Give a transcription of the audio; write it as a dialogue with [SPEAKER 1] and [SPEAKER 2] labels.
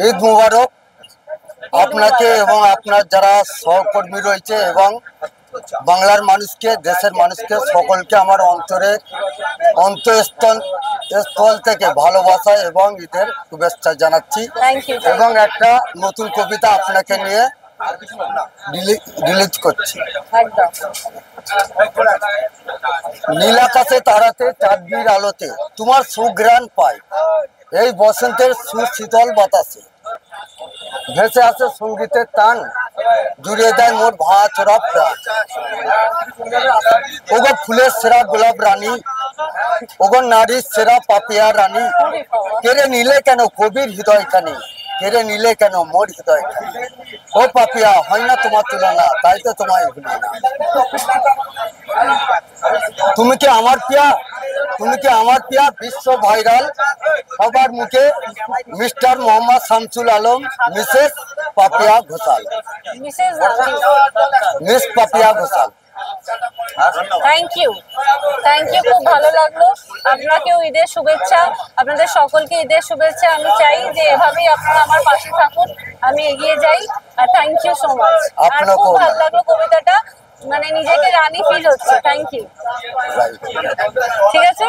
[SPEAKER 1] ঈদ মুবারক আপনাকে এবং আপনার যারা সহকর্মী রয়েছে এবং বাংলার মানুষকে, দেশের মানুষকে সকলকে আমার অন্তঃস্থল থেকে ভালোবাসা এবং ঈদের শুভেচ্ছা জানাচ্ছি। এবং একটা নতুন কবিতা আপনাকে নিয়ে রিলিজ করছি। নীল আকাশে তারাতে চাঁদনির আলোতে তোমার সুঘ্রাণ পাই, এই বসন্তের সুশীতল বাতাসে ভেসে আসে সঙ্গীতের টান, জুড়িয়ে দেয় মোর ভাঙা চোরা প্রাণ। ওগো ফুলের সেরা গোলাপ রানী, ওগো নারীর সেরা পাপিয়া রানী, কেড়ে নিলে কেন কবির হৃদয় খানি, কেড়ে নিলে কেন মোর হৃদয় খানি। ও পাপিয়া, হয় না তোমার তুলনা, তাই তো তোমায় ভুলি না। তুমি কি আমার পিয়া, তুমি কি আমার পিয়া বিশ্ব ভাইরাল সবার মুখে Mr Mohammad Shamsul Alam, Mrs Papiya Ghoshal, miss Papiya Ghoshal.
[SPEAKER 2] Thank you, খুব ভালো লাগলো। আপনাকেও ঈদের শুভেচ্ছা, আপনাদের সকলকে ঈদের শুভেচ্ছা। আমি চাই যে এভাবেই আপনারা আমার পাশে থাকুন, আমি এগিয়ে যাই। আর থ্যাংক ইউ সো মাচ। আর খুব ভালো লাগলো কবিতাটা, মানে নিজেকে রানী ফিল হচ্ছে। Thank you. ঠিক আছে।